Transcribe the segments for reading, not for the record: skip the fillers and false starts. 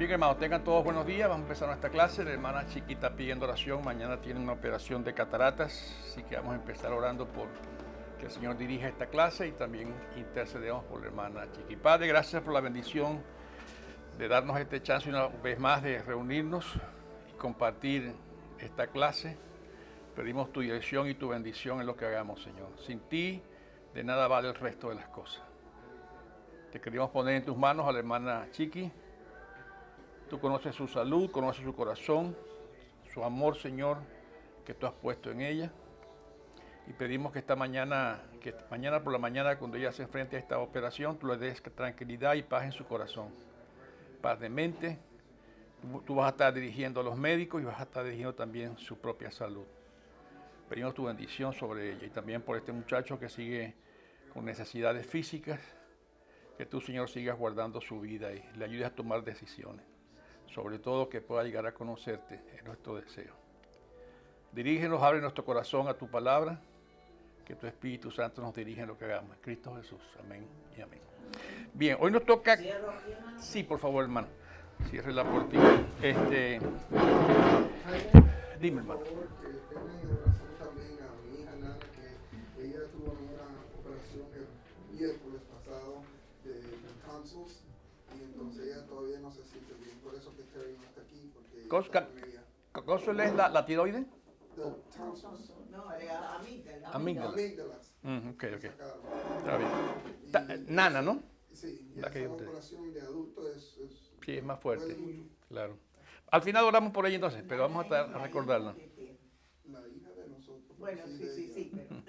Bien, hermanos, tengan todos buenos días. Vamos a empezar nuestra clase. La hermana Chiquita pidiendo oración. Mañana tiene una operación de cataratas, así que vamos a empezar orando por que el Señor dirija esta clase y también intercedemos por la hermana Chiqui. Padre, gracias por la bendición de darnos este chance una vez más de reunirnos y compartir esta clase. Pedimos tu dirección y tu bendición en lo que hagamos, Señor. Sin ti, de nada vale el resto de las cosas. Te queremos poner en tus manos a la hermana Chiqui. Tú conoces su salud, conoces su corazón, su amor, Señor, que tú has puesto en ella. Y pedimos que mañana por la mañana, cuando ella se enfrente a esta operación, tú le des tranquilidad y paz en su corazón. Paz de mente. Tú vas a estar dirigiendo a los médicos y vas a estar dirigiendo también su propia salud. Pedimos tu bendición sobre ella y también por este muchacho que sigue con necesidades físicas, que tú, Señor, sigas guardando su vida y le ayudes a tomar decisiones. Sobre todo que pueda llegar a conocerte, es nuestro deseo. Dirígenos, abre nuestro corazón a tu palabra, que tu Espíritu Santo nos dirija en lo que hagamos. En Cristo Jesús, amén y amén. Bien, hoy nos toca... Sí, por favor, hermano. Cierre la puertita. Dime, hermano. Por favor, que tengan en oración también a mi hija Nana, que ella tuvo una operación el miércoles pasado de tonsils, y entonces ella todavía no se siente bien, por eso que Terry no está aquí, porque ¿Cosa es la tiroide? Tonsils. No, era Amígdalas. Ok. Está bien. Nana, ¿no? Sí, y La que esa yo te- operación de adulto Sí, es más fuerte. duele mucho. Claro. Al final oramos por ella entonces, pero vamos a recordarla. La hija de nosotros. Bueno, de ella. sí, pero...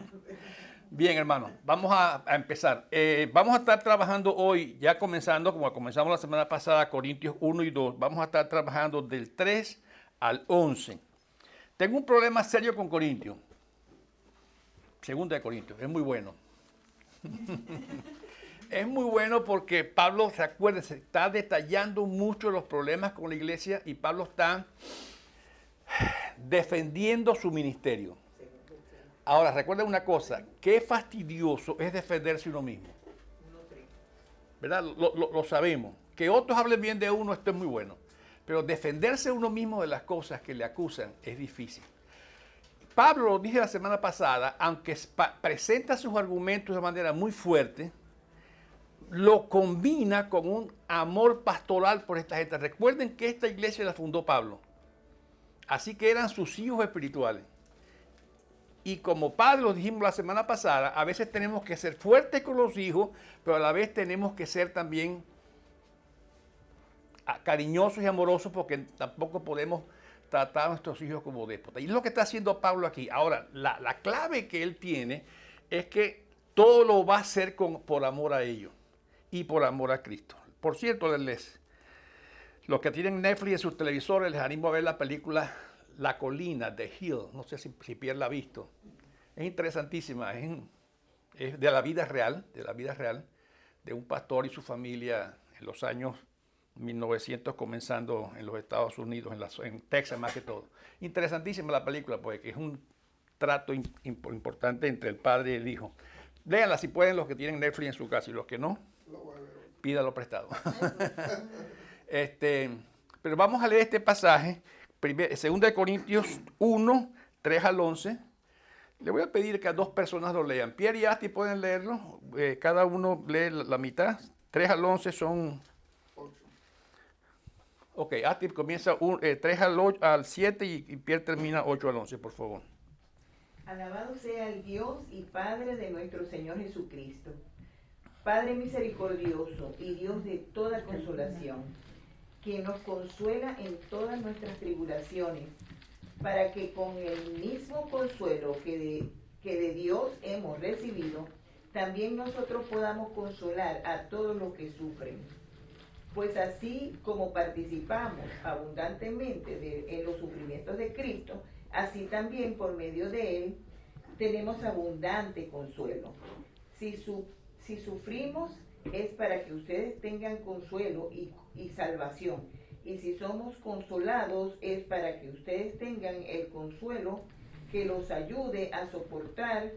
Bien, hermano, vamos a empezar. Vamos a estar trabajando hoy, ya comenzando, como comenzamos la semana pasada, Corintios 1 y 2. Vamos a estar trabajando del 3 al 11. Tengo un problema serio con Corintios. Segunda de Corintios, es muy bueno. Es muy bueno porque Pablo, se está detallando mucho los problemas con la iglesia y Pablo está defendiendo su ministerio. Ahora, recuerden una cosa, qué fastidioso es defenderse uno mismo. ¿Verdad? Lo sabemos. Que otros hablen bien de uno, esto es muy bueno. Pero defenderse uno mismo de las cosas que le acusan es difícil. Pablo, lo dije la semana pasada, aunque presenta sus argumentos de manera muy fuerte, lo combina con un amor pastoral por esta gente. Recuerden que esta iglesia la fundó Pablo. Así que eran sus hijos espirituales. Y como padres, lo dijimos la semana pasada, a veces tenemos que ser fuertes con los hijos, pero a la vez tenemos que ser también cariñosos y amorosos porque tampoco podemos tratar a nuestros hijos como déspotas. Y es lo que está haciendo Pablo aquí. Ahora, la clave que él tiene es que todo lo va a hacer por amor a ellos y por amor a Cristo. Por cierto, los que tienen Netflix en sus televisores, les animo a ver la película La Colina, The Hill. No sé si Pierre la ha visto. Es interesantísima. Es de la vida real, de un pastor y su familia en los años 1900, comenzando en los Estados Unidos, en Texas más que todo. Interesantísima la película, porque es un trato importante entre el padre y el hijo. Léanla si pueden los que tienen Netflix en su casa y los que no, pídalo prestado. Pero vamos a leer este pasaje, 2 Corintios 1, 3 al 11. Le voy a pedir que a dos personas lo lean. Pierre y Asti pueden leerlo. Cada uno lee la mitad. 3 al 11 son... 8. Ok, Asti comienza 3 al 7 y Pierre termina 8 al 11, por favor. Alabado sea el Dios y Padre de nuestro Señor Jesucristo, Padre misericordioso y Dios de toda consolación, que nos consuela en todas nuestras tribulaciones, para que con el mismo consuelo que de Dios hemos recibido, también nosotros podamos consolar a todos los que sufren. Pues así como participamos abundantemente en los sufrimientos de Cristo, así también por medio de Él tenemos abundante consuelo. Si sufrimos es para que ustedes tengan consuelo y salvación. Y si somos consolados es para que ustedes tengan el consuelo que los ayude a soportar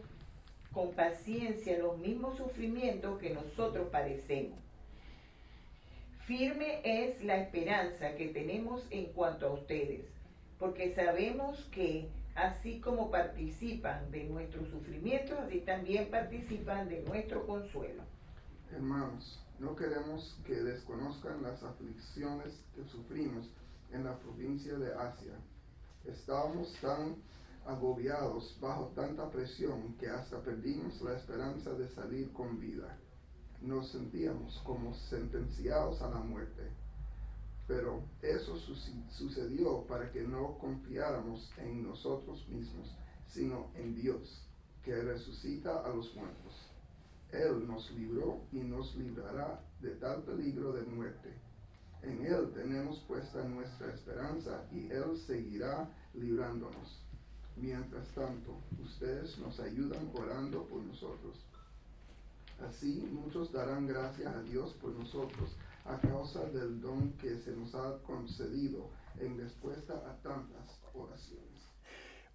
con paciencia los mismos sufrimientos que nosotros padecemos. Firme es la esperanza que tenemos en cuanto a ustedes, porque sabemos que así como participan de nuestros sufrimientos, así también participan de nuestro consuelo. Hermanos, no queremos que desconozcan las aflicciones que sufrimos en la provincia de Asia. Estábamos tan agobiados bajo tanta presión que hasta perdimos la esperanza de salir con vida. Nos sentíamos como sentenciados a la muerte. Pero eso sucedió para que no confiáramos en nosotros mismos, sino en Dios, que resucita a los muertos. Él nos libró y nos librará de tal peligro de muerte. En Él tenemos puesta nuestra esperanza y Él seguirá librándonos. Mientras tanto, ustedes nos ayudan orando por nosotros. Así muchos darán gracias a Dios por nosotros a causa del don que se nos ha concedido en respuesta a tantas oraciones.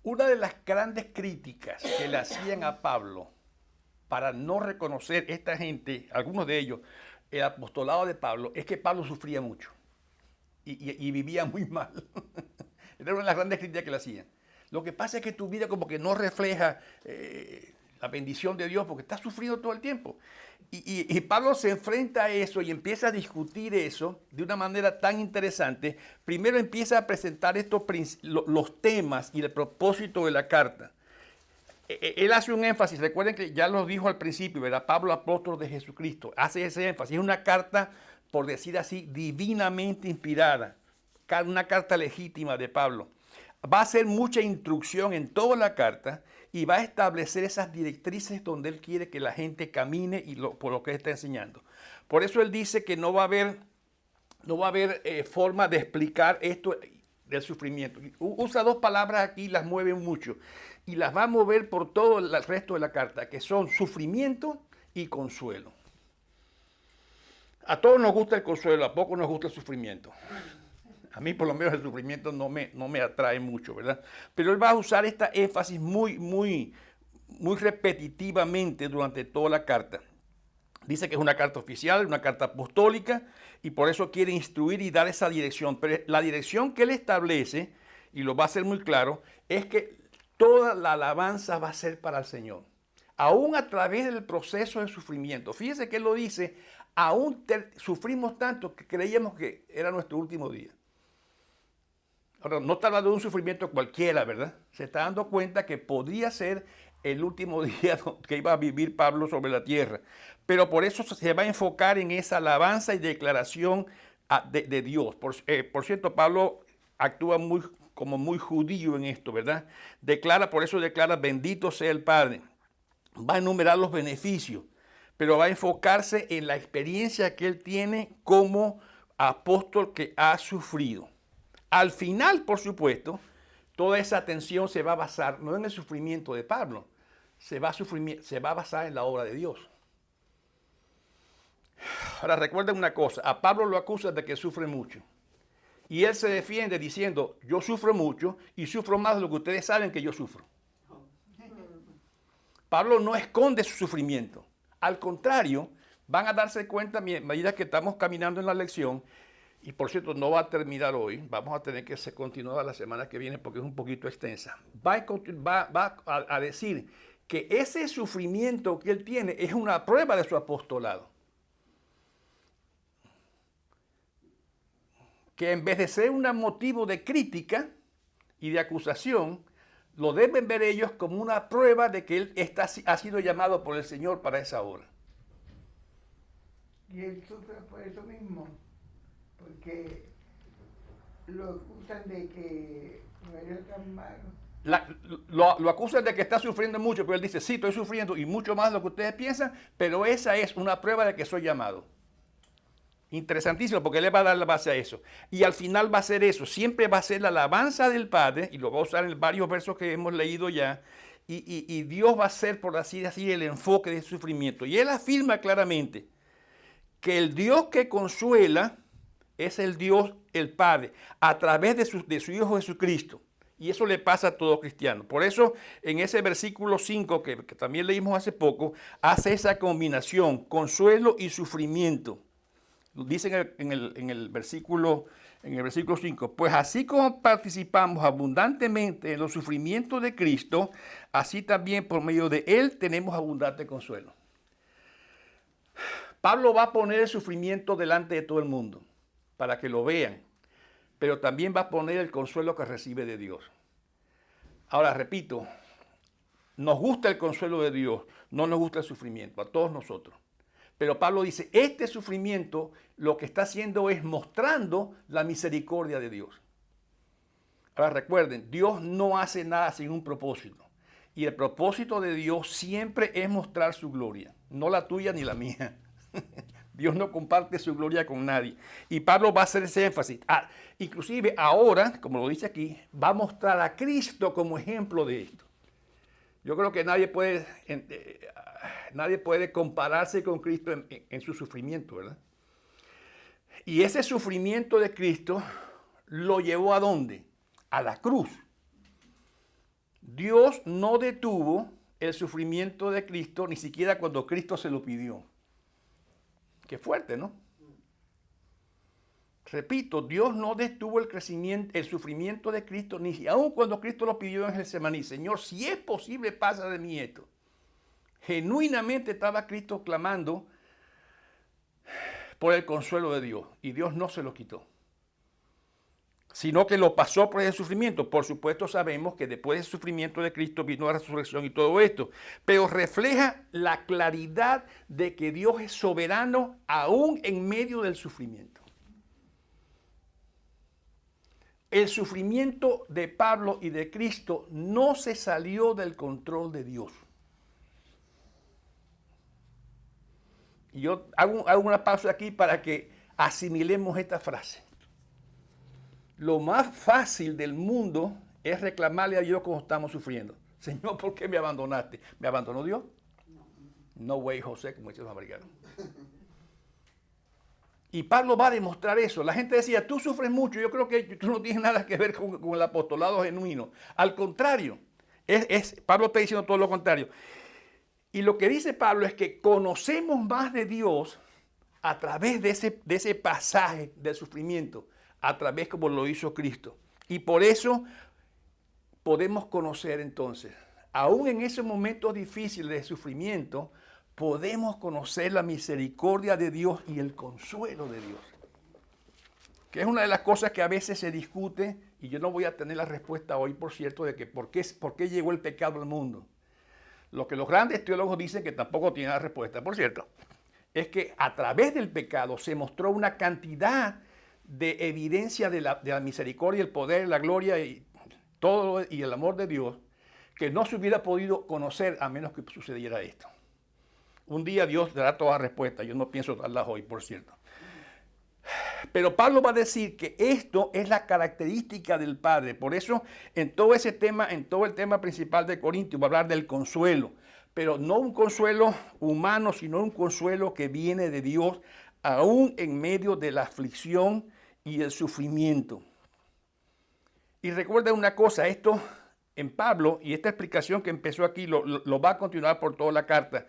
Una de las grandes críticas que le hacían a Pablo para no reconocer esta gente, algunos de ellos, el apostolado de Pablo, es que Pablo sufría mucho y vivía muy mal. Era una de las grandes críticas que le hacían. Lo que pasa es que tu vida como que no refleja la bendición de Dios porque estás sufriendo todo el tiempo. Y Pablo se enfrenta a eso y empieza a discutir eso de una manera tan interesante. Primero empieza a presentar los temas y el propósito de la carta. Él hace un énfasis, recuerden que ya lo dijo al principio, ¿verdad? Pablo, apóstol de Jesucristo, hace ese énfasis. Es una carta, por decir así, divinamente inspirada, una carta legítima de Pablo. Va a hacer mucha instrucción en toda la carta y va a establecer esas directrices donde él quiere que la gente camine y por lo que él está enseñando. Por eso él dice que no va a haber forma de explicar esto del sufrimiento. Usa dos palabras aquí, las mueve mucho y las va a mover por todo el resto de la carta, que son sufrimiento y consuelo. A todos nos gusta el consuelo, a pocos nos gusta el sufrimiento. A mí por lo menos el sufrimiento no me atrae mucho, ¿verdad? Pero él va a usar esta énfasis muy repetitivamente durante toda la carta. Dice que es una carta oficial, una carta apostólica, y por eso quiere instruir y dar esa dirección. Pero la dirección que él establece, y lo va a hacer muy claro, es que toda la alabanza va a ser para el Señor. Aún a través del proceso de sufrimiento. Fíjese que él lo dice, aún sufrimos tanto que creíamos que era nuestro último día. Ahora, no está hablando de un sufrimiento cualquiera, ¿verdad? Se está dando cuenta que podría ser el último día que iba a vivir Pablo sobre la tierra. Pero por eso se va a enfocar en esa alabanza y declaración de Dios. Por cierto, Pablo actúa como muy judío en esto, ¿verdad? Por eso declara, bendito sea el Padre. Va a enumerar los beneficios, pero va a enfocarse en la experiencia que él tiene como apóstol que ha sufrido. Al final, por supuesto, toda esa atención se va a basar no en el sufrimiento de Pablo, se va a basar en la obra de Dios. Ahora recuerden una cosa, a Pablo lo acusan de que sufre mucho. Y él se defiende diciendo, yo sufro mucho y sufro más de lo que ustedes saben que yo sufro. Pablo no esconde su sufrimiento. Al contrario, van a darse cuenta a medida que estamos caminando en la lección. Y por cierto, no va a terminar hoy, vamos a tener que continuar la semana que viene porque es un poquito extensa. Va a decir que ese sufrimiento que él tiene es una prueba de su apostolado. Que en vez de ser un motivo de crítica y de acusación, lo deben ver ellos como una prueba de que él ha sido llamado por el Señor para esa obra. Y él sufre por eso mismo. Porque lo acusan de que no era tan malo. Lo acusan de que está sufriendo mucho, pero él dice, sí, estoy sufriendo y mucho más de lo que ustedes piensan, pero esa es una prueba de que soy llamado. Interesantísimo, porque él le va a dar la base a eso. Y al final va a ser eso, siempre va a ser la alabanza del Padre, y lo va a usar en varios versos que hemos leído ya, y Dios va a ser, por así decir, el enfoque del sufrimiento. Y él afirma claramente que el Dios que consuela es el Dios, el Padre, a través de su Hijo Jesucristo. Y eso le pasa a todo cristiano. Por eso, en ese versículo 5, que también leímos hace poco, hace esa combinación, consuelo y sufrimiento. Dice en el versículo 5, pues así como participamos abundantemente en los sufrimientos de Cristo, así también por medio de Él tenemos abundante consuelo. Pablo va a poner el sufrimiento delante de todo el mundo para que lo vean, pero también va a poner el consuelo que recibe de Dios. Ahora, repito, nos gusta el consuelo de Dios, no nos gusta el sufrimiento, a todos nosotros. Pero Pablo dice, este sufrimiento lo que está haciendo es mostrando la misericordia de Dios. Ahora recuerden, Dios no hace nada sin un propósito. Y el propósito de Dios siempre es mostrar su gloria, no la tuya ni la mía. Dios no comparte su gloria con nadie. Y Pablo va a hacer ese énfasis. Inclusive ahora, como lo dice aquí, va a mostrar a Cristo como ejemplo de esto. Yo creo que nadie puede compararse con Cristo en su sufrimiento, ¿verdad? Y ese sufrimiento de Cristo lo llevó ¿a dónde? A la cruz. Dios no detuvo el sufrimiento de Cristo ni siquiera cuando Cristo se lo pidió. Qué fuerte, ¿no? Repito, Dios no detuvo el sufrimiento de Cristo, ni aun cuando Cristo lo pidió en Getsemaní. Señor, si es posible, pasa de mí esto. Genuinamente estaba Cristo clamando por el consuelo de Dios, y Dios no se lo quitó, sino que lo pasó por el sufrimiento. Por supuesto sabemos que después del sufrimiento de Cristo vino la resurrección y todo esto, pero refleja la claridad de que Dios es soberano aún en medio del sufrimiento. El sufrimiento de Pablo y de Cristo no se salió del control de Dios. Y yo hago una pausa aquí para que asimilemos esta frase. Lo más fácil del mundo es reclamarle a Dios cuando estamos sufriendo. Señor, ¿por qué me abandonaste? ¿Me abandonó Dios? No way, José, como dicen los americanos. Y Pablo va a demostrar eso. La gente decía, tú sufres mucho. Yo creo que tú no tienes nada que ver con el apostolado genuino. Al contrario, Pablo está diciendo todo lo contrario. Y lo que dice Pablo es que conocemos más de Dios a través de ese pasaje del sufrimiento, a través como lo hizo Cristo. Y por eso podemos conocer entonces, aún en esos momentos difíciles de sufrimiento, podemos conocer la misericordia de Dios y el consuelo de Dios. Que es una de las cosas que a veces se discute, y yo no voy a tener la respuesta hoy, por cierto, de que por qué llegó el pecado al mundo. Lo que los grandes teólogos dicen, que tampoco tienen la respuesta, por cierto, es que a través del pecado se mostró una cantidad de evidencia de la misericordia, el poder, la gloria y todo y el amor de Dios, que no se hubiera podido conocer a menos que sucediera esto. Un día Dios dará toda respuesta, yo no pienso darlas hoy, por cierto. Pero Pablo va a decir que esto es la característica del Padre. Por eso en todo el tema principal de Corintios va a hablar del consuelo. Pero no un consuelo humano, sino un consuelo que viene de Dios, aún en medio de la aflicción y el sufrimiento. Y recuerda una cosa, esto en Pablo, y esta explicación que empezó aquí, lo va a continuar por toda la carta.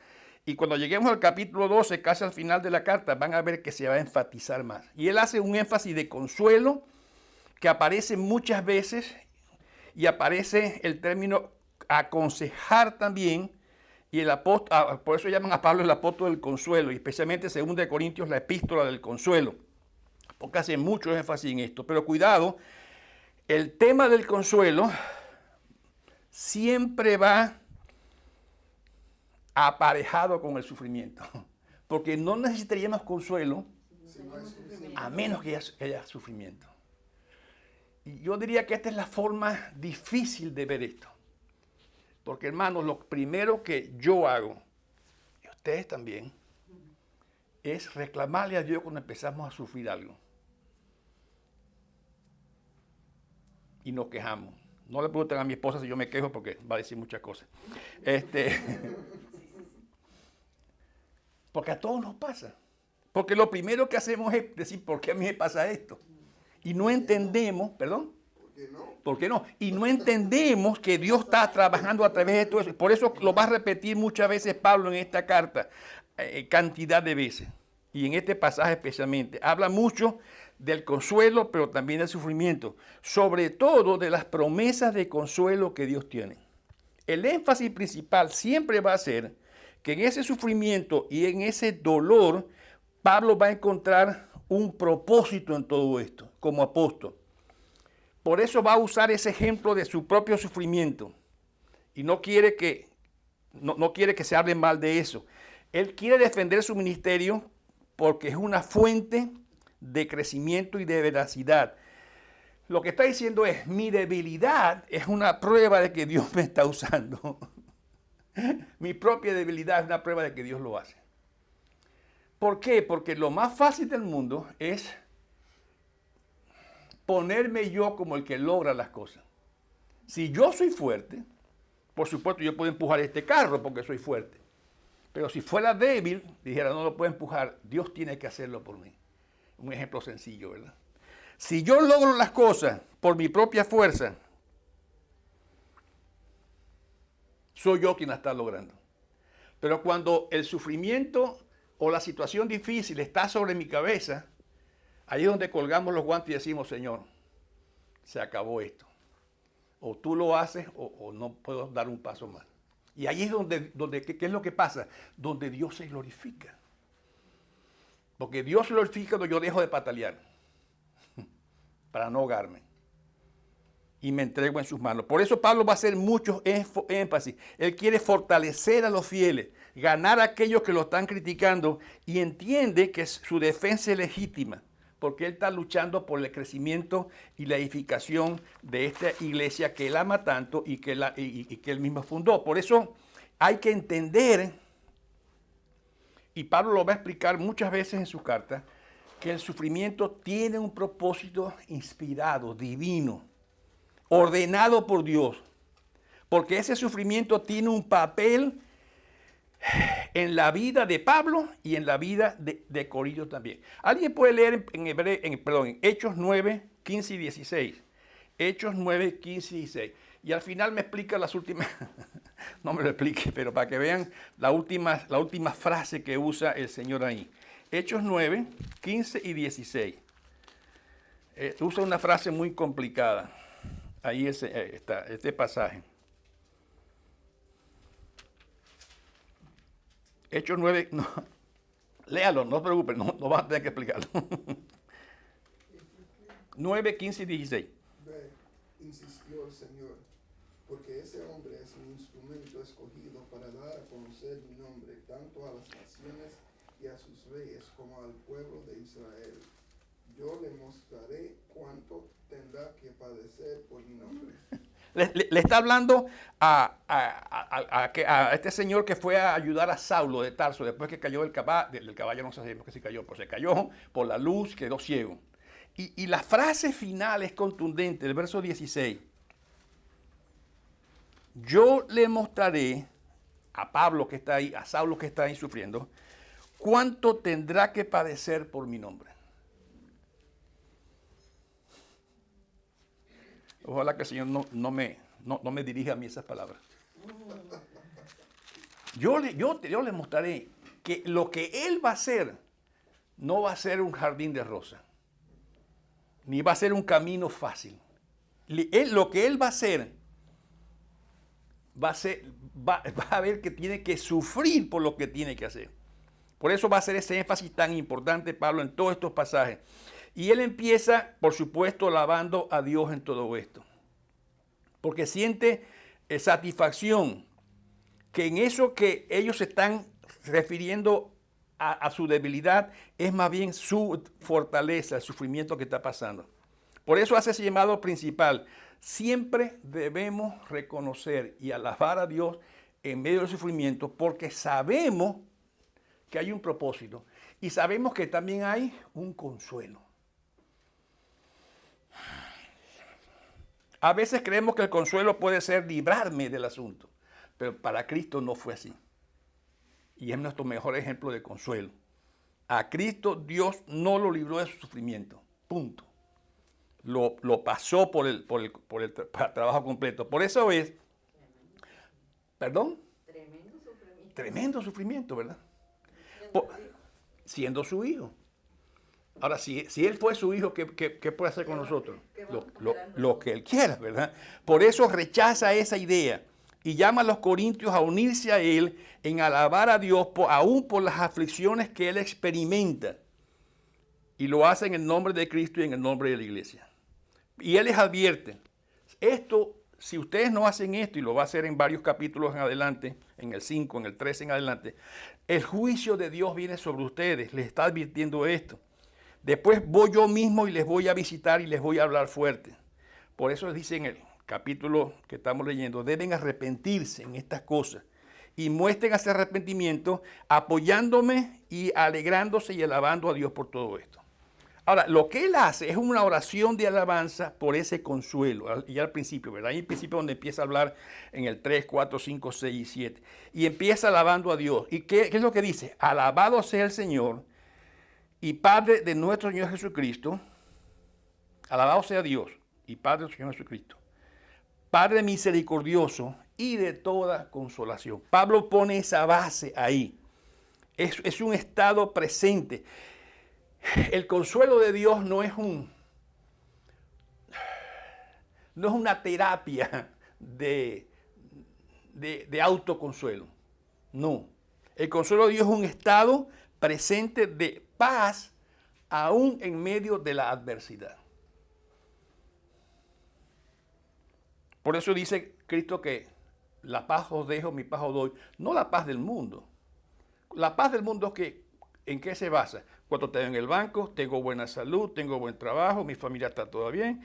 Y cuando lleguemos al capítulo 12, casi al final de la carta, van a ver que se va a enfatizar más. Y él hace un énfasis de consuelo que aparece muchas veces, y aparece el término aconsejar también, y el apóstol, por eso llaman a Pablo el apóstol del consuelo, y especialmente 2 Corintios, la epístola del consuelo, porque hace mucho énfasis en esto. Pero cuidado, el tema del consuelo siempre va aparejado con el sufrimiento, porque no necesitaríamos consuelo a menos que haya sufrimiento. Y yo diría que esta es la forma difícil de ver esto, porque hermanos, lo primero que yo hago, y ustedes también, es reclamarle a Dios cuando empezamos a sufrir algo y nos quejamos. No le pregunten a mi esposa si yo me quejo, porque va a decir muchas cosas. Porque a todos nos pasa. Porque lo primero que hacemos es decir, ¿por qué a mí me pasa esto? Y no entendemos, ¿perdón? ¿Por qué no? Y no entendemos que Dios está trabajando a través de todo eso. Por eso lo va a repetir muchas veces Pablo en esta carta, cantidad de veces. y en este pasaje especialmente, habla mucho del consuelo, pero también del sufrimiento, sobre todo de las promesas de consuelo que Dios tiene. El énfasis principal siempre va a ser que en ese sufrimiento y en ese dolor, Pablo va a encontrar un propósito en todo esto, como apóstol. Por eso va a usar ese ejemplo de su propio sufrimiento. Y no quiere que se hable mal de eso. Él quiere defender su ministerio porque es una fuente de crecimiento y de veracidad. Lo que está diciendo es, mi debilidad es una prueba de que Dios me está usando. Mi propia debilidad es una prueba de que Dios lo hace. ¿Por qué? Porque lo más fácil del mundo es ponerme yo como el que logra las cosas. Si yo soy fuerte, por supuesto yo puedo empujar este carro porque soy fuerte. Pero si fuera débil, dijera, no lo puedo empujar, Dios tiene que hacerlo por mí. Un ejemplo sencillo, ¿verdad? Si yo logro las cosas por mi propia fuerza, soy yo quien la está logrando. Pero cuando el sufrimiento o la situación difícil está sobre mi cabeza, ahí es donde colgamos los guantes y decimos, Señor, se acabó esto. O tú lo haces o no puedo dar un paso más. Y ahí es donde ¿qué es lo que pasa? Donde Dios se glorifica. Porque Dios se glorifica cuando yo dejo de patalear para no ahogarme. Y me entrego en sus manos. Por eso Pablo va a hacer mucho énfasis. Él quiere fortalecer a los fieles, ganar a aquellos que lo están criticando y entiende que su defensa es legítima. Porque él está luchando por el crecimiento y la edificación de esta iglesia que él ama tanto y que él mismo fundó. Por eso hay que entender, y Pablo lo va a explicar muchas veces en su carta, que el sufrimiento tiene un propósito inspirado, divino, ordenado por Dios. Porque ese sufrimiento tiene un papel en la vida de Pablo y en la vida de Corintios también. Alguien puede leer en Hechos 9, 15 y 16. Hechos 9, 15 y 16. Y al final me explica las últimas, no me lo explique, pero para que vean la última frase que usa el Señor ahí. Hechos 9, 15 y 16. Usa una frase muy complicada. Ahí está este pasaje. Hechos 9, no, léalo, no se preocupe, no vas a tener que explicarlo. 9, 15 y 16. Ve, insistió el Señor, porque ese hombre es un instrumento escogido para dar a conocer mi nombre tanto a las naciones y a sus reyes como al pueblo de Israel. Yo le mostraré cuánto tendrá que padecer por mi nombre. Le está hablando a este señor que fue a ayudar a Saulo de Tarso después que cayó del caballo, no sabemos que se cayó, pues se cayó por la luz, quedó ciego. Y la frase final es contundente, el verso 16. Yo le mostraré a Pablo que está ahí, a Saulo que está ahí sufriendo, cuánto tendrá que padecer por mi nombre. Ojalá que el Señor no me dirija a mí esas palabras. Yo le mostraré que lo que Él va a hacer no va a ser un jardín de rosas, ni va a ser un camino fácil. Lo que Él va a hacer, va a ver que tiene que sufrir por lo que tiene que hacer. Por eso va a hacer ese énfasis tan importante, Pablo, en todos estos pasajes. Y él empieza, por supuesto, alabando a Dios en todo esto. Porque siente satisfacción que en eso que ellos se están refiriendo a su debilidad es más bien su fortaleza, el sufrimiento que está pasando. Por eso hace ese llamado principal. Siempre debemos reconocer y alabar a Dios en medio del sufrimiento porque sabemos que hay un propósito y sabemos que también hay un consuelo. A veces creemos que el consuelo puede ser librarme del asunto, pero para Cristo no fue así. Y es nuestro mejor ejemplo de consuelo. A Cristo Dios no lo libró de su sufrimiento, punto. Lo pasó por el trabajo completo. Por eso es, ¿perdón? Tremendo sufrimiento, ¿verdad? siendo su hijo. Ahora, si Él fue su hijo, ¿qué puede hacer con nosotros? Lo que Él quiera, ¿verdad? Por eso rechaza esa idea y llama a los corintios a unirse a Él en alabar a Dios, aún por las aflicciones que Él experimenta. Y lo hace en el nombre de Cristo y en el nombre de la iglesia. Y Él les advierte, esto, si ustedes no hacen esto, y lo va a hacer en varios capítulos en adelante, en el 5, en el 13 en adelante, el juicio de Dios viene sobre ustedes, les está advirtiendo esto. Después voy yo mismo y les voy a visitar y les voy a hablar fuerte. Por eso les dice en el capítulo que estamos leyendo, deben arrepentirse en estas cosas y muestren ese arrepentimiento apoyándome y alegrándose y alabando a Dios por todo esto. Ahora, lo que él hace es una oración de alabanza por ese consuelo, y al principio, ¿verdad? Ahí al principio donde empieza a hablar en el 3, 4, 5, 6 y 7. Y empieza alabando a Dios. ¿Y qué es lo que dice? Alabado sea el Señor y Padre de nuestro Señor Jesucristo. Alabado sea Dios y Padre de nuestro Señor Jesucristo. Padre misericordioso y de toda consolación. Pablo pone esa base ahí. Es un estado presente. El consuelo de Dios no es una terapia de autoconsuelo. No. El consuelo de Dios es un estado presente de paz aún en medio de la adversidad. Por eso dice Cristo que la paz os dejo, mi paz os doy. No la paz del mundo. La paz del mundo es que, ¿en qué se basa? Cuando estoy en el banco, tengo buena salud, tengo buen trabajo, mi familia está todo bien.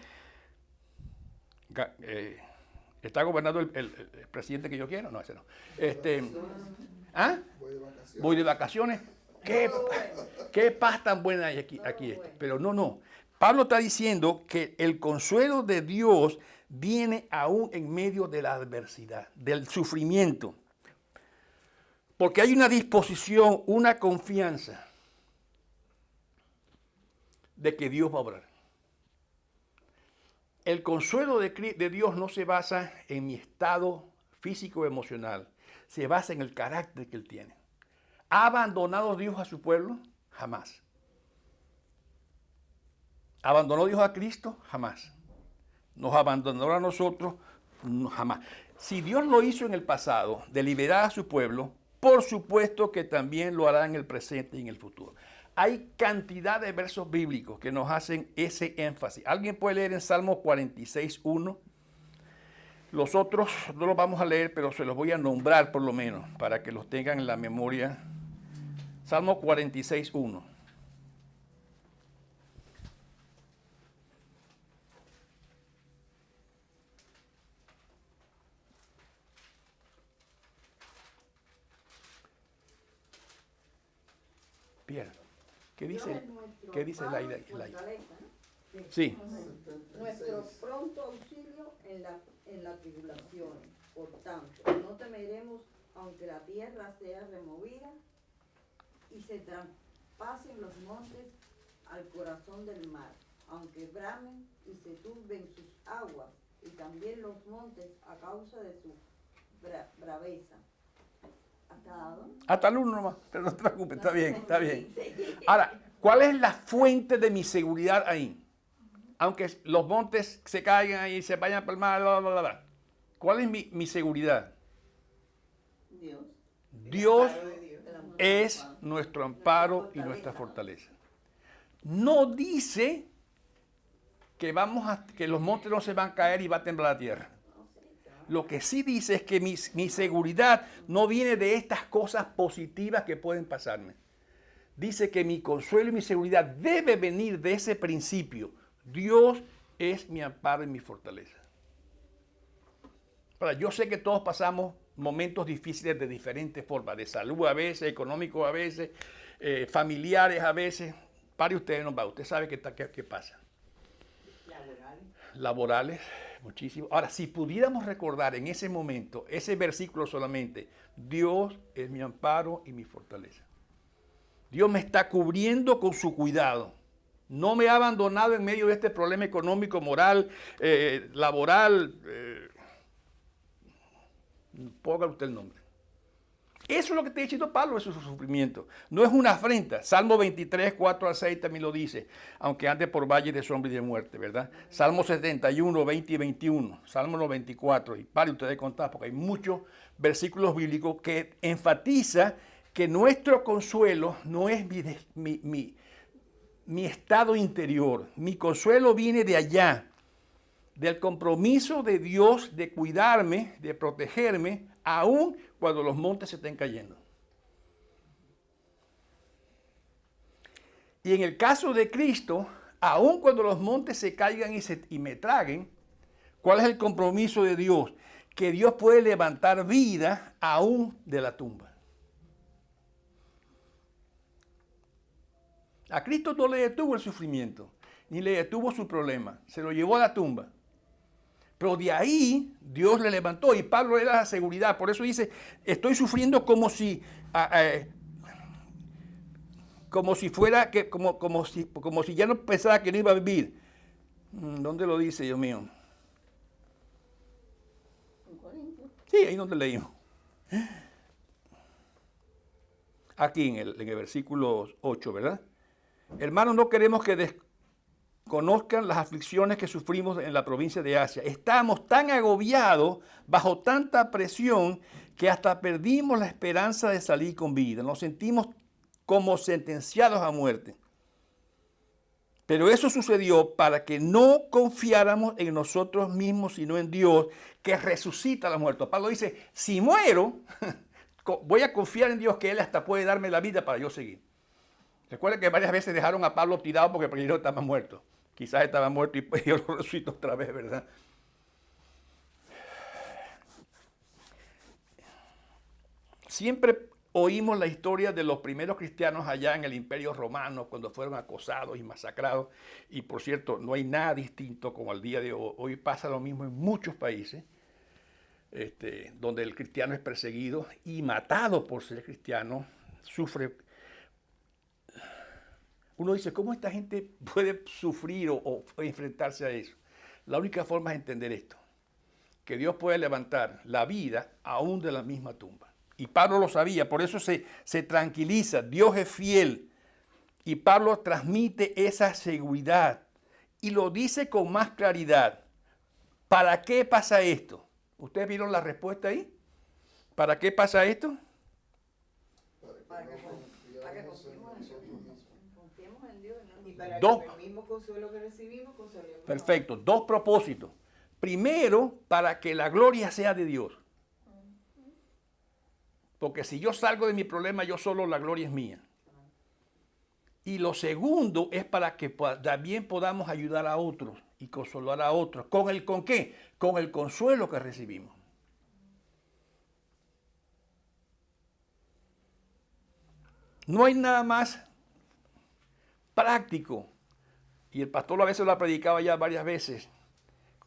¿Está gobernando el presidente que yo quiero? No, ese no. ¿Ah? Voy de vacaciones. ¿Qué paz tan buena hay aquí? Pero no. Pablo está diciendo que el consuelo de Dios viene aún en medio de la adversidad, del sufrimiento. Porque hay una disposición, una confianza de que Dios va a obrar. El consuelo de Dios no se basa en mi estado físico o emocional, se basa en el carácter que Él tiene. ¿Ha abandonado Dios a su pueblo? Jamás. ¿Abandonó Dios a Cristo? Jamás. ¿Nos abandonó a nosotros? No, jamás. Si Dios lo hizo en el pasado, de liberar a su pueblo, por supuesto que también lo hará en el presente y en el futuro. Hay cantidad de versos bíblicos que nos hacen ese énfasis. ¿Alguien puede leer en Salmo 46:1? Los otros no los vamos a leer, pero se los voy a nombrar por lo menos, para que los tengan en la memoria. Salmo 46:1. Pierre, ¿qué dice Laida? Sí. Nuestro pronto auxilio en la tribulación. Por tanto, no temeremos aunque la tierra sea removida y se traspasen los montes al corazón del mar, aunque bramen y se turben sus aguas, y también los montes a causa de su braveza. Hasta el 1 nomás, pero no te preocupes, está bien. Ahora, ¿cuál es la fuente de mi seguridad ahí? Aunque los montes se caigan y se vayan para el mar, bla, bla, bla. ¿Cuál es mi seguridad? Dios es nuestro amparo y nuestra fortaleza. No dice que los montes no se van a caer y va a temblar la tierra. Lo que sí dice es que mi seguridad no viene de estas cosas positivas que pueden pasarme. Dice que mi consuelo y mi seguridad debe venir de ese principio. Dios es mi amparo y mi fortaleza. Ahora, yo sé que todos pasamos momentos difíciles de diferentes formas, de salud a veces, económicos a veces, familiares a veces. Pare usted, no va, usted sabe qué pasa. Laborales, muchísimo. Ahora, si pudiéramos recordar en ese momento, ese versículo solamente, Dios es mi amparo y mi fortaleza. Dios me está cubriendo con su cuidado. No me ha abandonado en medio de este problema económico, moral, laboral. Ponga usted el nombre. Eso es lo que está diciendo Pablo de su sufrimiento. No es una afrenta. Salmo 23, 4 al 6 también lo dice. Aunque ande por valle de sombra y de muerte, ¿verdad? Salmo 71, 20 y 21. Salmo 94. Y pare ustedes de contar porque hay muchos versículos bíblicos que enfatiza que nuestro consuelo no es mi estado interior. Mi consuelo viene de allá, del compromiso de Dios de cuidarme, de protegerme, aún cuando los montes se estén cayendo. Y en el caso de Cristo, aún cuando los montes se caigan y me traguen, ¿cuál es el compromiso de Dios? Que Dios puede levantar vida aún de la tumba. A Cristo no le detuvo el sufrimiento, ni le detuvo su problema. Se lo llevó a la tumba. Pero de ahí Dios le levantó y Pablo era la seguridad. Por eso dice, estoy sufriendo como si fuera, como si ya no pensaba que no iba a vivir. ¿Dónde lo dice, Dios mío? Sí, ahí donde leímos. Aquí en el versículo 8, ¿verdad? Hermanos, no queremos que desconozcan las aflicciones que sufrimos en la provincia de Asia. Estamos tan agobiados, bajo tanta presión, que hasta perdimos la esperanza de salir con vida. Nos sentimos como sentenciados a muerte. Pero eso sucedió para que no confiáramos en nosotros mismos, sino en Dios, que resucita a los muertos. Pablo dice, si muero, voy a confiar en Dios, que Él hasta puede darme la vida para yo seguir. Recuerden que varias veces dejaron a Pablo tirado porque primero estaba muerto. Quizás estaba muerto y yo lo resucito otra vez, ¿verdad? Siempre oímos la historia de los primeros cristianos allá en el Imperio Romano, cuando fueron acosados y masacrados. Y por cierto, no hay nada distinto como al día de hoy. Hoy pasa lo mismo en muchos países, donde el cristiano es perseguido y matado por ser cristiano, sufre. Uno dice, ¿cómo esta gente puede sufrir o enfrentarse a eso? La única forma es entender esto, que Dios puede levantar la vida aún de la misma tumba. Y Pablo lo sabía, por eso se tranquiliza, Dios es fiel. Y Pablo transmite esa seguridad y lo dice con más claridad. ¿Para qué pasa esto? ¿Ustedes vieron la respuesta ahí? ¿Para qué pasa esto? Para que confiemos en Dios. Y para que Dos. con el mismo consuelo que recibimos, consolemos. Perfecto, dos propósitos. Primero, para que la gloria sea de Dios. Porque si yo salgo de mi problema, yo solo, la gloria es mía. Y lo segundo es para que también podamos ayudar a otros y consolar a otros. ¿Con qué? Con el consuelo que recibimos. No hay nada más práctico. Y el pastor a veces lo ha predicado ya varias veces.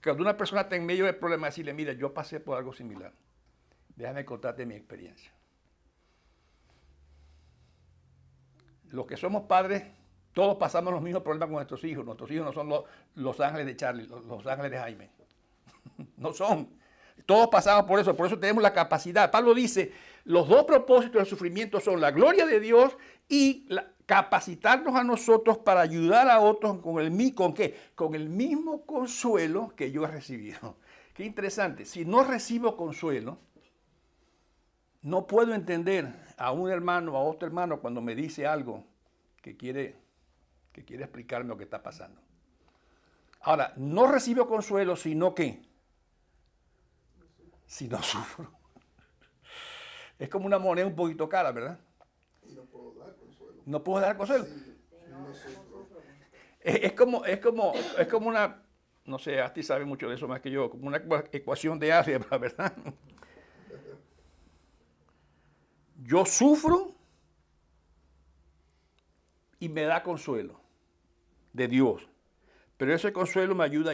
Cuando una persona está en medio del problema, decirle, mira, yo pasé por algo similar. Déjame contarte mi experiencia. Los que somos padres, todos pasamos los mismos problemas con nuestros hijos. Nuestros hijos no son los ángeles de Charlie, los ángeles de Jaime. No son. Todos pasamos por eso tenemos la capacidad. Pablo dice, los dos propósitos del sufrimiento son la gloria de Dios y capacitarnos a nosotros para ayudar a otros ¿con qué? Con el mismo consuelo que yo he recibido. Qué interesante. Si no recibo consuelo, no puedo entender a un hermano o a otro hermano cuando me dice algo que quiere explicarme lo que está pasando. Ahora, no recibo consuelo, sino que si no sufro. Es como una moneda un poquito cara, ¿verdad? Y no puedo dar consuelo. No puedo dar consuelo. Sí, no sufro. Es como una, no sé, Asti sabe mucho de eso más que yo, como una ecuación de álgebra, ¿verdad? Yo sufro y me da consuelo de Dios. Pero ese consuelo me ayuda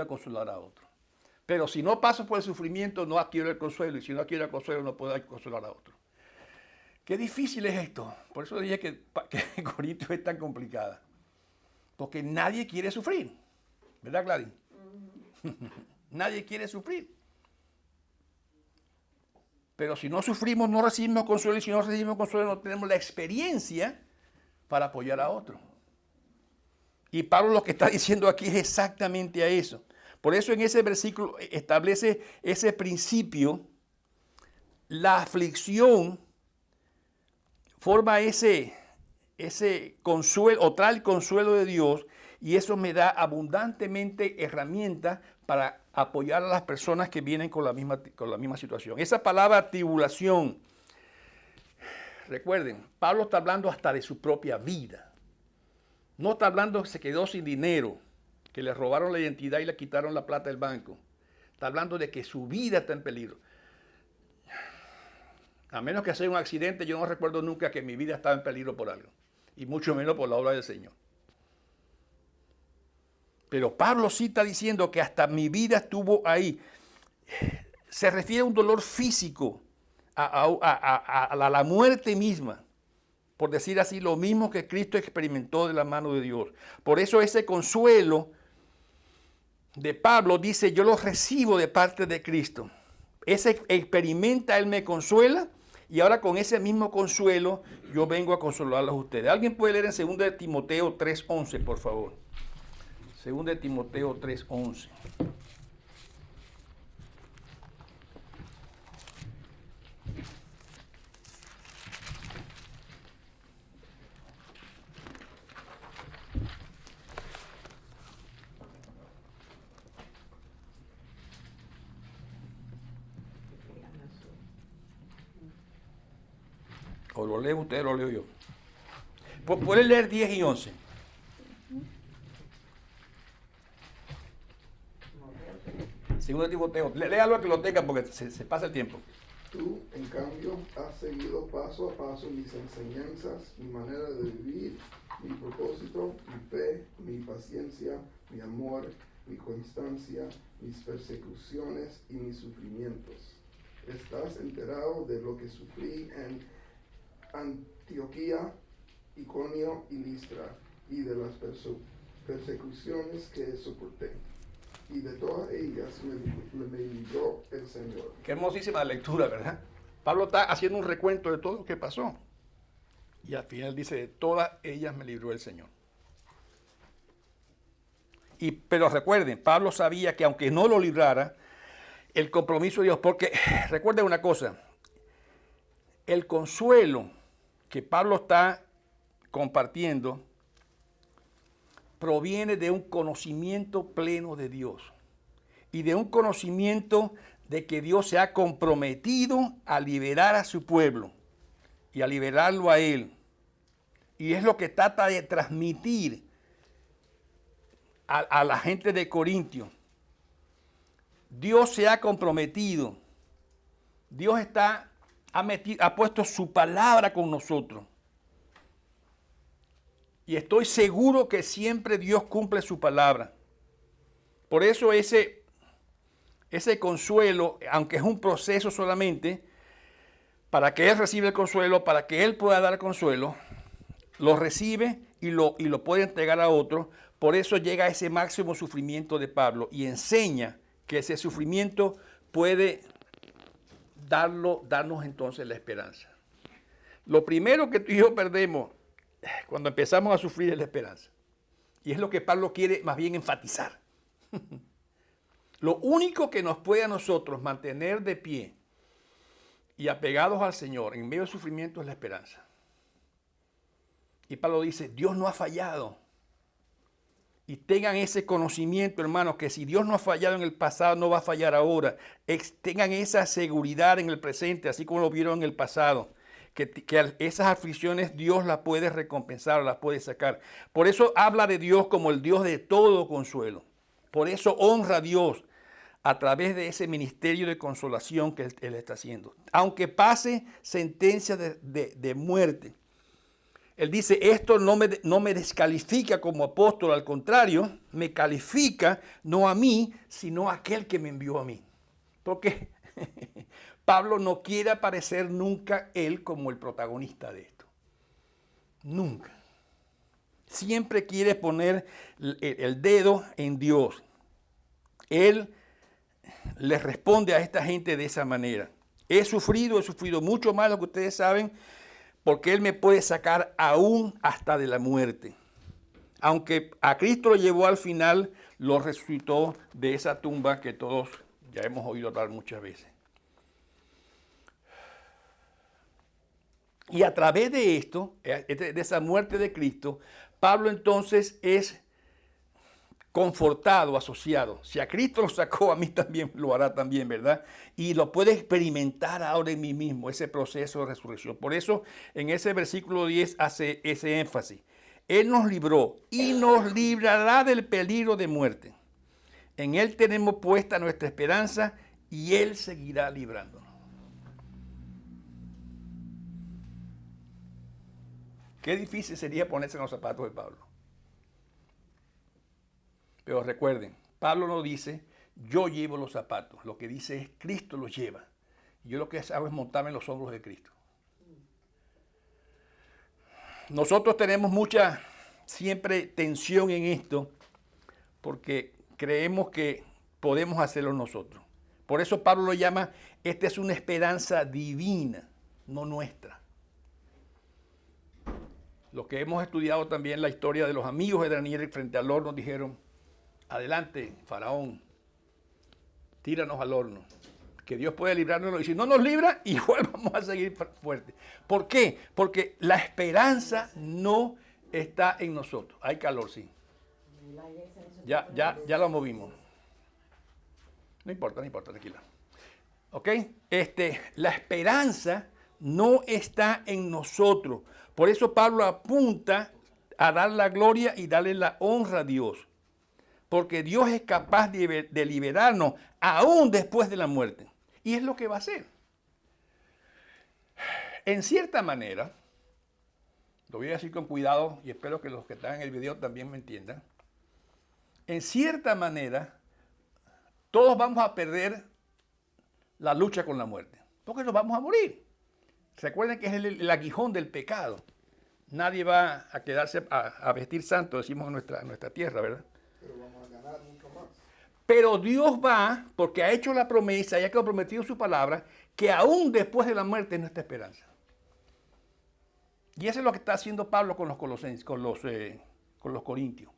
a consolar a otros. Pero si no paso por el sufrimiento, no adquiero el consuelo. Y si no adquiero el consuelo, no puedo consolar a otros. Qué difícil es esto. Por eso dije que Corintios es tan complicada. Porque nadie quiere sufrir. ¿Verdad, Gladys? Nadie quiere sufrir. Pero si no sufrimos, no recibimos consuelo, y si no recibimos consuelo, no tenemos la experiencia para apoyar a otro. Y Pablo lo que está diciendo aquí es exactamente a eso. Por eso en ese versículo establece ese principio. La aflicción forma ese consuelo, o trae el consuelo de Dios, y eso me da abundantemente herramientas para apoyar a las personas que vienen con la misma situación. Esa palabra tribulación, recuerden, Pablo está hablando hasta de su propia vida. No está hablando que se quedó sin dinero, que le robaron la identidad y le quitaron la plata del banco. Está hablando de que su vida está en peligro. A menos que sea un accidente, yo no recuerdo nunca que mi vida estaba en peligro por algo. Y mucho menos por la obra del Señor. Pero Pablo sí está diciendo que hasta mi vida estuvo ahí. Se refiere a un dolor físico, a la muerte misma. Por decir así, lo mismo que Cristo experimentó de la mano de Dios. Por eso ese consuelo de Pablo dice, yo lo recibo de parte de Cristo. Ese experimenta, Él me consuela, y ahora con ese mismo consuelo yo vengo a consolarlos a ustedes. ¿Alguien puede leer en 2 Timoteo 3:11, por favor? 2 Timoteo 3:11. O lo lee usted, lo leo yo. Puede leer 10 y 11. Segundo Timoteo. Léalo que lo tenga porque se pasa el tiempo. Tú, en cambio, has seguido paso a paso mis enseñanzas, mi manera de vivir, mi propósito, mi fe, mi paciencia, mi amor, mi constancia, mis persecuciones y mis sufrimientos. Estás enterado de lo que sufrí en Antioquía, Iconio y Listra, y de las persecuciones que soporté. Y de todas ellas me libró el Señor. Qué hermosísima lectura, ¿verdad? Pablo está haciendo un recuento de todo lo que pasó. Y al final dice, de todas ellas me libró el Señor. Pero recuerden, Pablo sabía que aunque no lo librara, el compromiso de Dios, porque recuerden una cosa, el consuelo que Pablo está compartiendo proviene de un conocimiento pleno de Dios y de un conocimiento de que Dios se ha comprometido a liberar a su pueblo y a liberarlo a él. Y es lo que trata de transmitir a la gente de Corintio. Dios se ha comprometido. Dios ha puesto su palabra con nosotros. Y estoy seguro que siempre Dios cumple su palabra. Por eso ese consuelo, aunque es un proceso solamente, para que Él reciba el consuelo, para que Él pueda dar consuelo, lo recibe y lo puede entregar a otro. Por eso llega a ese máximo sufrimiento de Pablo y enseña que ese sufrimiento puede darnos entonces la esperanza. Lo primero que tú y yo perdemos cuando empezamos a sufrir es la esperanza. Y es lo que Pablo quiere más bien enfatizar. Lo único que nos puede a nosotros mantener de pie y apegados al Señor en medio del sufrimiento es la esperanza. Y Pablo dice, Dios no ha fallado. Y tengan ese conocimiento, hermanos, que si Dios no ha fallado en el pasado, no va a fallar ahora. Tengan esa seguridad en el presente, así como lo vieron en el pasado. Que esas aflicciones Dios las puede recompensar, las puede sacar. Por eso habla de Dios como el Dios de todo consuelo. Por eso honra a Dios a través de ese ministerio de consolación que Él está haciendo. Aunque pase sentencia de muerte. Él dice, esto no me descalifica como apóstol, al contrario, me califica no a mí, sino a aquel que me envió a mí. Porque Pablo no quiere aparecer nunca él como el protagonista de esto. Nunca. Siempre quiere poner el dedo en Dios. Él le responde a esta gente de esa manera. he sufrido mucho más de lo que ustedes saben, porque Él me puede sacar aún hasta de la muerte. Aunque a Cristo lo llevó al final, lo resucitó de esa tumba que todos ya hemos oído hablar muchas veces. Y a través de esto, de esa muerte de Cristo, Pablo entonces es confortado, asociado. Si a Cristo lo sacó, a mí también lo hará también, ¿verdad? Y lo puede experimentar ahora en mí mismo, ese proceso de resurrección. Por eso, en ese versículo 10 hace ese énfasis. Él nos libró y nos librará del peligro de muerte. En Él tenemos puesta nuestra esperanza y Él seguirá librándonos. Qué difícil sería ponerse en los zapatos de Pablo. Pero recuerden, Pablo no dice, yo llevo los zapatos. Lo que dice es, Cristo los lleva. Yo lo que hago es montarme en los hombros de Cristo. Nosotros tenemos mucha, siempre tensión en esto, porque creemos que podemos hacerlo nosotros. Por eso Pablo lo llama, esta es una esperanza divina, no nuestra. Los que hemos estudiado también la historia de los amigos de Daniel frente al horno dijeron, adelante, Faraón, tíranos al horno, que Dios puede librarnos. Y si no nos libra, igual vamos a seguir fuertes. ¿Por qué? Porque la esperanza no está en nosotros. Hay calor, sí. Ya lo movimos. No importa, tranquila. ¿Ok? La esperanza no está en nosotros. Por eso Pablo apunta a dar la gloria y darle la honra a Dios. Porque Dios es capaz de liberarnos aún después de la muerte. Y es lo que va a hacer. En cierta manera, lo voy a decir con cuidado y espero que los que están en el video también me entiendan. En cierta manera, todos vamos a perder la lucha con la muerte. Porque nos vamos a morir. Recuerden que es el aguijón del pecado. Nadie va a quedarse a vestir santo, decimos en nuestra tierra, ¿verdad? Pero vamos a ganar mucho más. Pero Dios va, porque ha hecho la promesa y ha prometido su palabra, que aún después de la muerte es nuestra esperanza. Y eso es lo que está haciendo Pablo con los colosenses, con los corintios.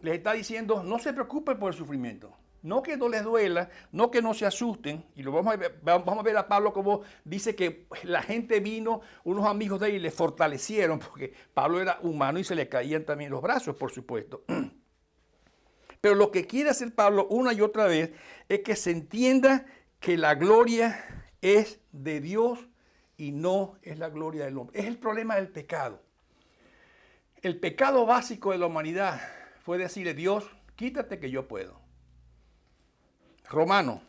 Les está diciendo, no se preocupen por el sufrimiento. No que no les duela, no que no se asusten. Y lo vamos a ver a Pablo como dice que la gente vino, unos amigos de él, y le fortalecieron, porque Pablo era humano y se le caían también los brazos, por supuesto. Pero lo que quiere hacer Pablo una y otra vez es que se entienda que la gloria es de Dios y no es la gloria del hombre. Es el problema del pecado. El pecado básico de la humanidad fue decirle, Dios, quítate que yo puedo. Romanos,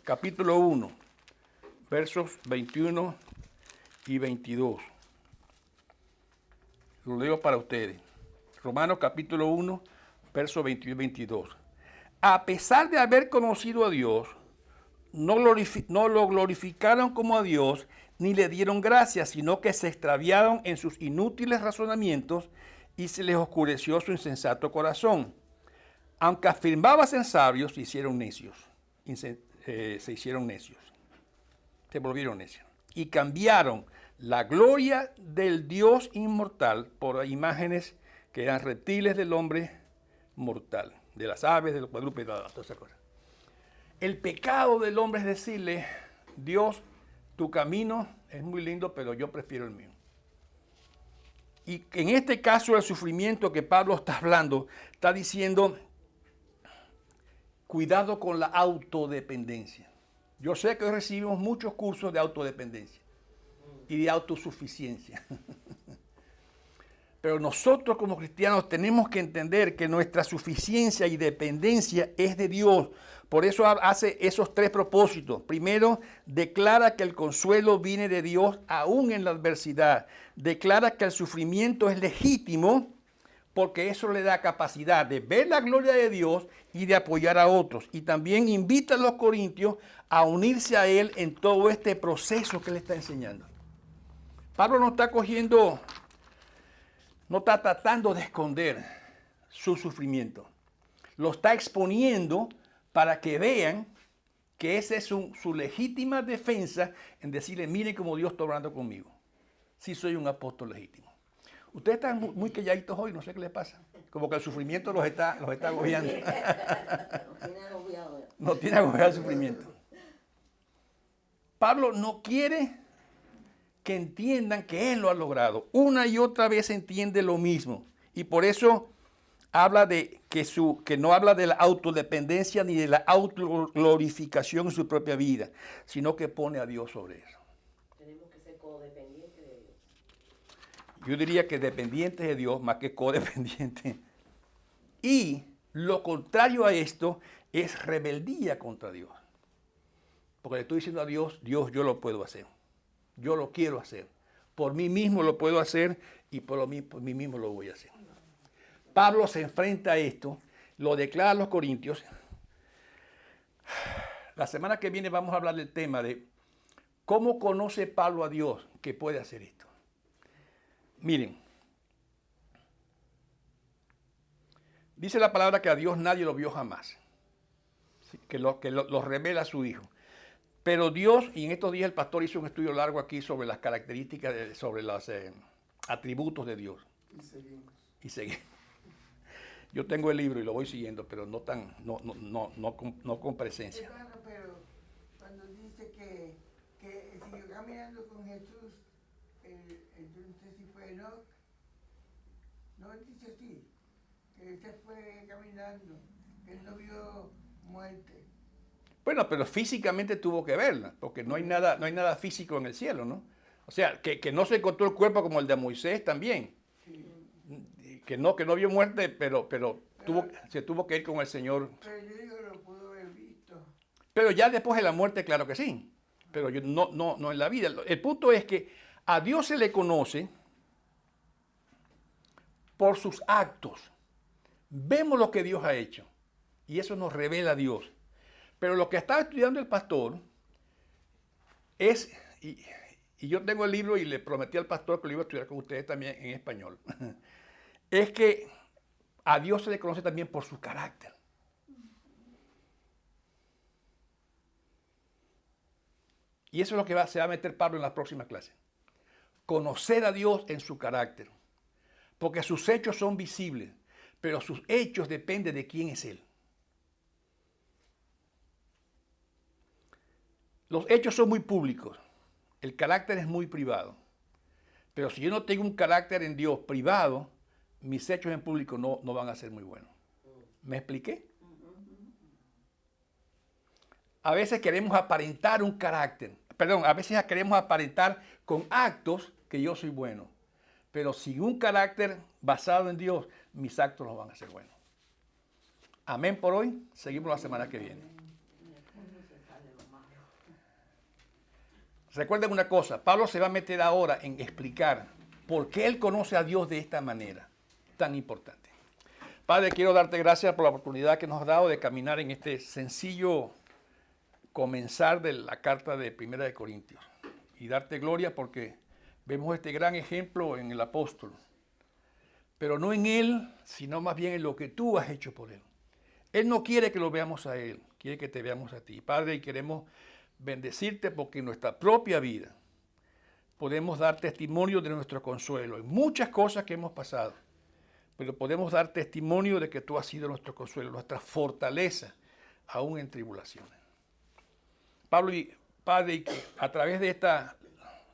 capítulo 1, versos 21 y 22. Lo leo para ustedes. Romanos, capítulo 1, versos 21 y 22. A pesar de haber conocido a Dios, no lo glorificaron como a Dios, ni le dieron gracias, sino que se extraviaron en sus inútiles razonamientos y se les oscureció su insensato corazón. Aunque afirmaban ser sabios, se hicieron necios. Se volvieron necios. Y cambiaron la gloria del Dios inmortal por imágenes que eran reptiles del hombre mortal, de las aves, de los cuadrúpedos, todas esas cosas. El pecado del hombre es decirle, Dios, tu camino es muy lindo, pero yo prefiero el mío. Y en este caso el sufrimiento que Pablo está hablando, está diciendo, cuidado con la autodependencia. Yo sé que hoy recibimos muchos cursos de autodependencia y de autosuficiencia. Pero nosotros como cristianos tenemos que entender que nuestra suficiencia y dependencia es de Dios. Por eso hace esos tres propósitos. Primero, declara que el consuelo viene de Dios aún en la adversidad. Declara que el sufrimiento es legítimo porque eso le da capacidad de ver la gloria de Dios y de apoyar a otros. Y también invita a los corintios a unirse a él en todo este proceso que le está enseñando. Pablo no está tratando de esconder su sufrimiento. Lo está exponiendo para que vean que esa es su legítima defensa en decirle, miren cómo Dios está obrando conmigo. Sí soy un apóstol legítimo. Ustedes están muy calladitos hoy, no sé qué les pasa. Como que el sufrimiento los está agobiando. No tiene agobiado el sufrimiento. Pablo no quiere que entiendan que él lo ha logrado. Una y otra vez entiende lo mismo. Y por eso habla de que no habla de la autodependencia ni de la autoglorificación en su propia vida, sino que pone a Dios sobre eso. Tenemos que ser codependientes de Dios. Yo diría que dependientes de Dios más que codependientes. Y lo contrario a esto es rebeldía contra Dios. Porque le estoy diciendo a Dios, Dios, yo lo puedo hacer. Yo lo quiero hacer. Por mí mismo lo puedo hacer y por mí mismo lo voy a hacer. Pablo se enfrenta a esto, lo declara a los corintios. La semana que viene vamos a hablar del tema de cómo conoce Pablo a Dios que puede hacer esto. Miren, dice la palabra que a Dios nadie lo vio jamás, que lo revela a su Hijo. Pero Dios, y en estos días el pastor hizo un estudio largo aquí sobre las características, sobre los atributos de Dios. Y seguimos. Yo tengo el libro y lo voy siguiendo, pero no con presencia. Pero cuando dice que siguió caminando con Jesús, entonces si fue Enoch, no dice así, que él se fue caminando, que él no vio muerte. Bueno, pero físicamente tuvo que verla, porque no hay nada físico en el cielo, ¿no? O sea, que no se encontró el cuerpo como el de Moisés también. Sí. Que no vio muerte, pero se tuvo que ir con el Señor. Pero yo digo, lo pudo haber visto. Pero ya después de la muerte, claro que sí. Pero no en la vida. El punto es que a Dios se le conoce por sus actos. Vemos lo que Dios ha hecho. Y eso nos revela a Dios. Pero lo que estaba estudiando el pastor es, y yo tengo el libro y le prometí al pastor que lo iba a estudiar con ustedes también en español, es que a Dios se le conoce también por su carácter. Y eso es lo que se va a meter Pablo en la próxima clase. Conocer a Dios en su carácter. Porque sus hechos son visibles, pero sus hechos dependen de quién es Él. Los hechos son muy públicos, el carácter es muy privado. Pero si yo no tengo un carácter en Dios privado, mis hechos en público no van a ser muy buenos. ¿Me expliqué? A veces queremos aparentar un carácter. A veces queremos aparentar con actos que yo soy bueno. Pero sin un carácter basado en Dios, mis actos no van a ser buenos. Amén por hoy. Seguimos la semana que viene. Recuerden una cosa, Pablo se va a meter ahora en explicar por qué él conoce a Dios de esta manera tan importante. Padre, quiero darte gracias por la oportunidad que nos has dado de caminar en este sencillo comenzar de la carta de Primera de Corintios. Y darte gloria porque vemos este gran ejemplo en el apóstol. Pero no en él, sino más bien en lo que tú has hecho por él. Él no quiere que lo veamos a él, quiere que te veamos a ti. Padre, y queremos bendecirte porque en nuestra propia vida podemos dar testimonio de nuestro consuelo en muchas cosas que hemos pasado, pero podemos dar testimonio de que tú has sido nuestro consuelo, nuestra fortaleza, aún en tribulaciones. Pablo y Padre, y que a través de este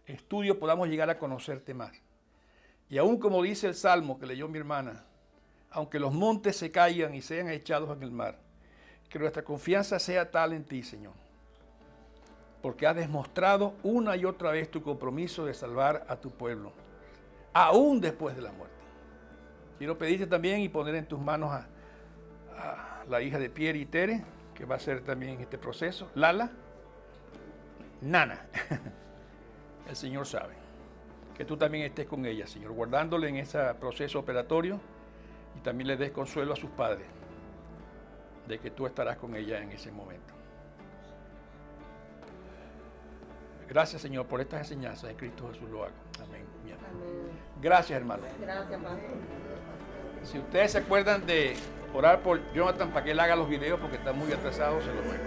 estudio podamos llegar a conocerte más. Y aún como dice el Salmo que leyó mi hermana, aunque los montes se caigan y sean echados en el mar, que nuestra confianza sea tal en ti, Señor, porque has demostrado una y otra vez tu compromiso de salvar a tu pueblo, aún después de la muerte. Quiero pedirte también y poner en tus manos a la hija de Pierre y Tere, que va a ser también este proceso, Lala, Nana. El Señor sabe. Que tú también estés con ella, Señor, guardándole en ese proceso operatorio y también le des consuelo a sus padres de que tú estarás con ella en ese momento. Gracias, Señor, por estas enseñanzas. En Cristo Jesús lo hago. Amén. Amén. Gracias, hermano. Gracias, pastor. Si ustedes se acuerdan de orar por Jonathan para que él haga los videos porque está muy atrasado, se los ruego.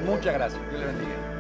Muchas gracias. Dios le bendiga.